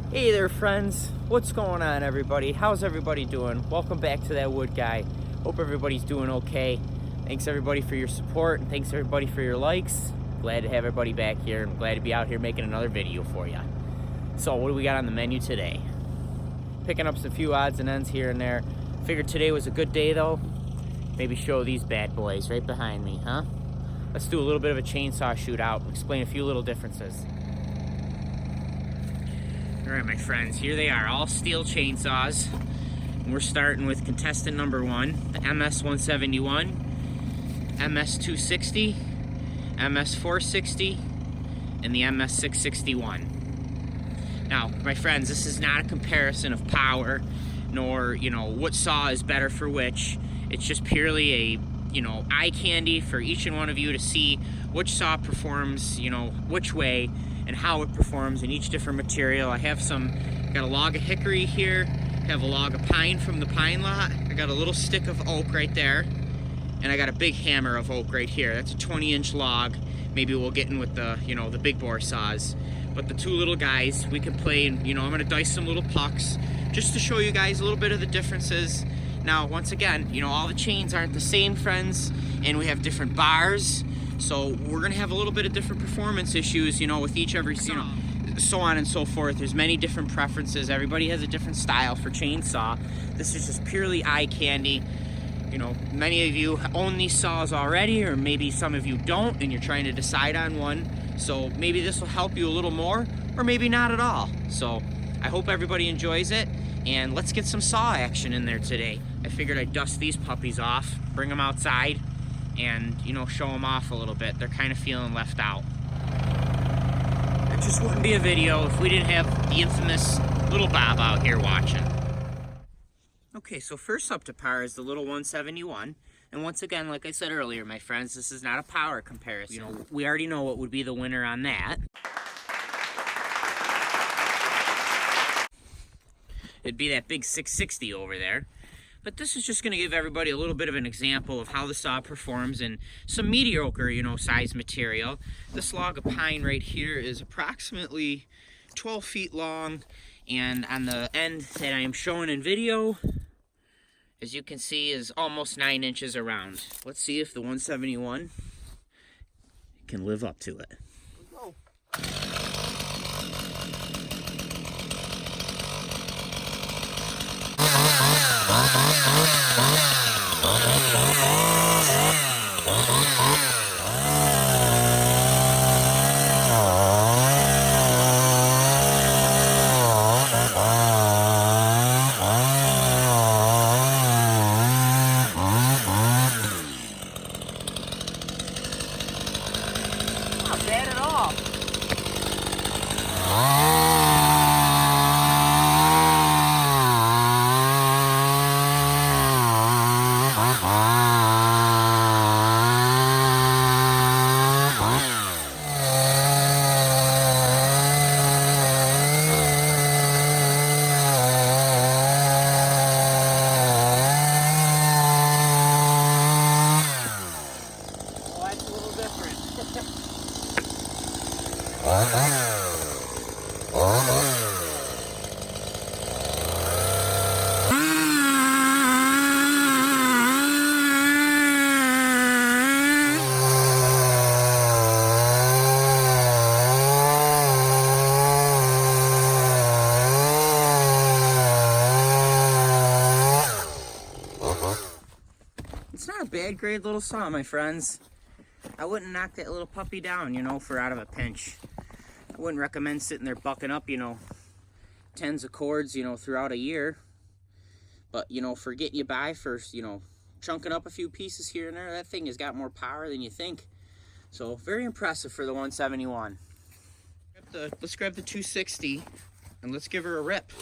Hey there, friends. What's going on, everybody? How's everybody doing? Welcome back to That Wood Guy. Hope everybody's doing okay. Thanks everybody for your support, and thanks everybody for your likes. Glad to have everybody back here. I'm glad to be out here making another video for you. So what do we got on the menu today? Picking up some few odds and ends here and there. Figured today was a good day though. Maybe show these bad boys right behind me, huh? Let's do a little bit of a chainsaw shootout. Explain a few little differences. Alright, my friends, here they are, all Stihl chainsaws. And we're starting with contestant number 1, the MS-171, MS-260, MS-460, and the MS-661. Now, my friends, this is not a comparison of power, nor, what saw is better for which. It's just purely a, eye candy for each and one of you to see which saw performs, which way, and how it performs in each different material. I have got a log of hickory here, have a log of pine from the pine lot, I got a little stick of oak right there, and I got a big hammer of oak right here. That's a 20-inch log. Maybe we'll get in with the, the big bore saws. But the two little guys, we can play, and I'm gonna dice some little pucks, just to show you guys a little bit of the differences. Now, once again, all the chains aren't the same, friends, and we have different bars. So we're gonna have a little bit of different performance issues, with every saw, so on and so forth. There's many different preferences. Everybody has a different style for chainsaw. This is just purely eye candy. Many of you own these saws already, or maybe some of you don't, and you're trying to decide on one. So maybe this will help you a little more, or maybe not at all. So I hope everybody enjoys it, and let's get some saw action in there today. I figured I'd dust these puppies off, bring them outside, and show them off a little bit. They're kind of feeling left out. It just wouldn't be a video if we didn't have the infamous little Bob out here watching. Okay, so first up to par is the little 171, and once again, like I said earlier, my friends, this is not a power comparison. We already know what would be the winner on that. It'd be that big 660 over there. But this is just going to give everybody a little bit of an example of how the saw performs in some mediocre, size material. This log of pine right here is approximately 12 feet long, and on the end that I am showing in video, as you can see, is almost 9 inches around. Let's see if the 171 can live up to it. Here we go. Not bad at all. It's not a bad grade little saw, my friends. I wouldn't knock that little puppy down, for out of a pinch. I wouldn't recommend sitting there bucking up, tens of cords, throughout a year. But, for getting you by for, chunking up a few pieces here and there, that thing has got more power than you think. So, very impressive for the 171. Let's grab the 260 and let's give her a rip.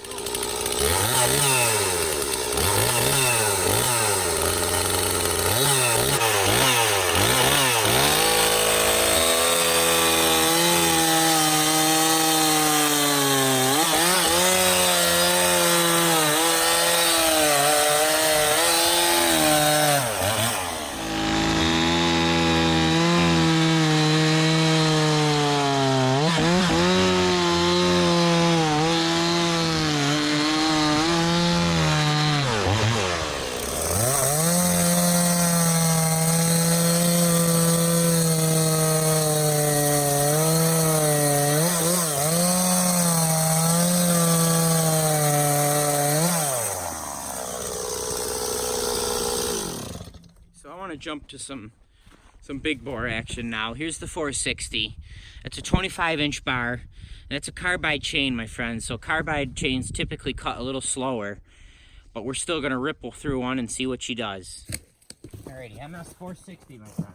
to jump to some big bore action now. Here's the 460. It's a 25-inch bar, and it's a carbide chain, my friends. So carbide chains typically cut a little slower, but we're still gonna ripple through one and see what she does. Alrighty, MS 460, my friends.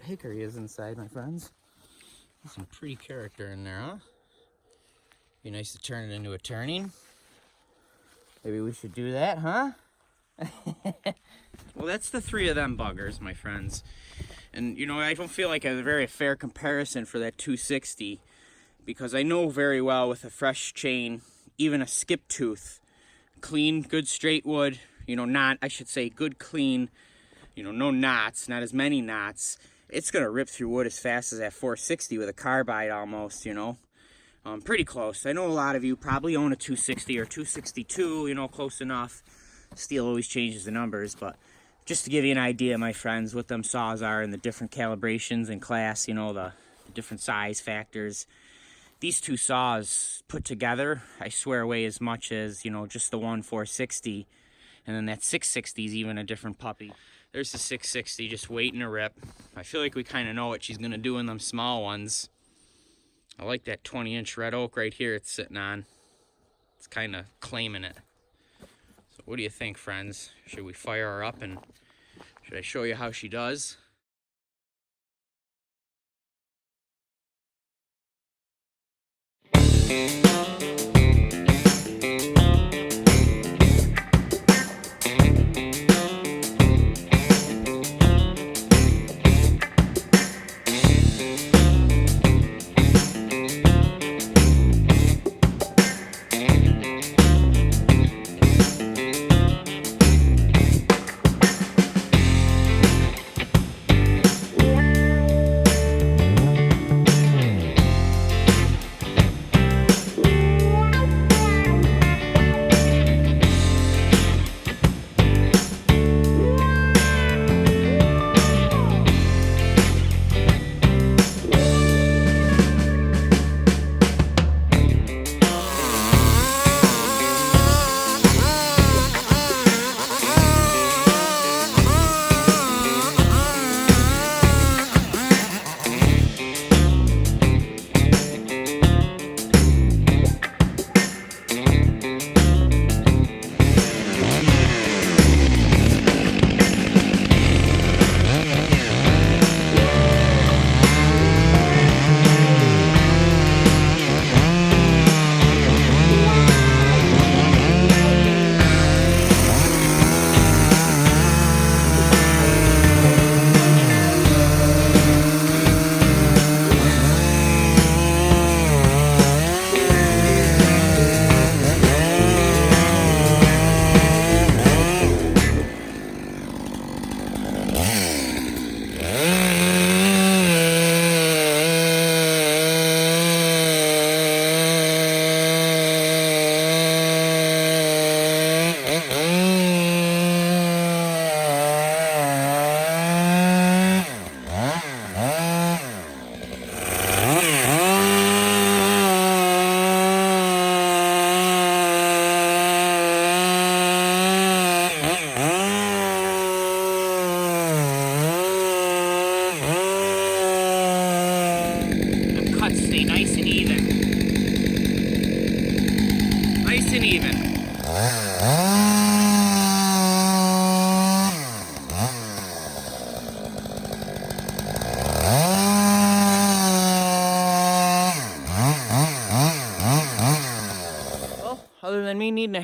Hickory is inside, my friends. There's some pretty character in there, huh? Be nice to turn it into a turning. Maybe we should do that, huh? Well, that's the 3 of them buggers, my friends. And, you know, I don't feel like a very fair comparison for that 260, because I know very well with a fresh chain, even a skip tooth, clean, good straight wood, you know, good clean, you know, no knots, not as many knots. It's gonna rip through wood as fast as that 460 with a carbide almost, you know. Pretty close. I know a lot of you probably own a 260 or 262, you know, close enough. Stihl always changes the numbers, but just to give you an idea, my friends, what them saws are and the different calibrations and class, you know, the different size factors. These 2 saws put together, I swear, weigh as much as, you know, just the one 460. And then that 660 is even a different puppy. There's the 660 just waiting to rip. I feel like we kind of know what she's going to do in them small ones. I like that 20-inch red oak right here it's sitting on. It's kind of claiming it. So what do you think, friends? Should we fire her up and should I show you how she does?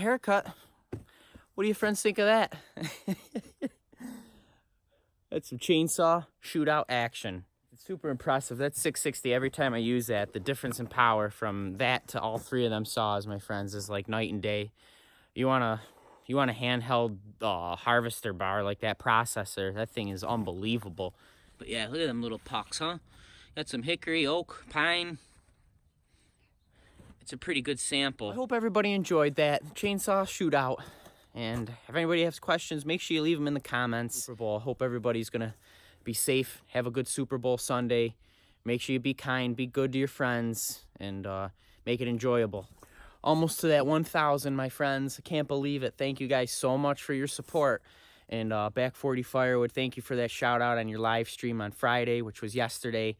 haircut. What do your friends think of that? That's some chainsaw shootout action. It's super impressive. That's 660 every time I use that. The difference in power from that to all three of them saws, my friends, is like night and day. You want a handheld harvester bar like that processor. That thing is unbelievable. But yeah, look at them little pucks, huh? Got some hickory, oak, pine. It's a pretty good sample. I hope everybody enjoyed that chainsaw shootout. And if anybody has questions, make sure you leave them in the comments. Super Bowl. I hope everybody's going to be safe. Have a good Super Bowl Sunday. Make sure you be kind, be good to your friends, and make it enjoyable. Almost to that 1,000, my friends. I can't believe it. Thank you guys so much for your support. And Back 40 Firewood, thank you for that shout out on your live stream on Friday, which was yesterday.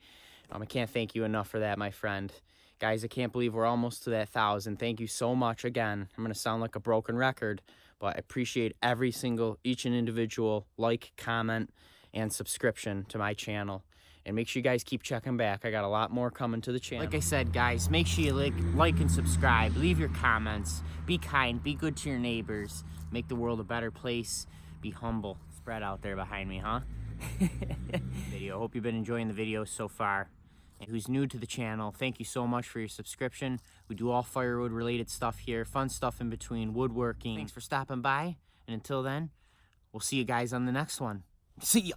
I can't thank you enough for that, my friend. Guys, I can't believe we're almost to that 1,000. Thank you so much again. I'm going to sound like a broken record, but I appreciate each and individual like, comment, and subscription to my channel. And make sure you guys keep checking back. I got a lot more coming to the channel. Like I said, guys, make sure you like and subscribe. Leave your comments. Be kind. Be good to your neighbors. Make the world a better place. Be humble. Spread out there behind me, huh? Video. Hope you've been enjoying the video so far. And who's new to the channel, thank you so much for your subscription. We do all firewood related stuff here. Fun stuff in between. Woodworking. Thanks for stopping by. And until then, we'll see you guys on the next one. See ya.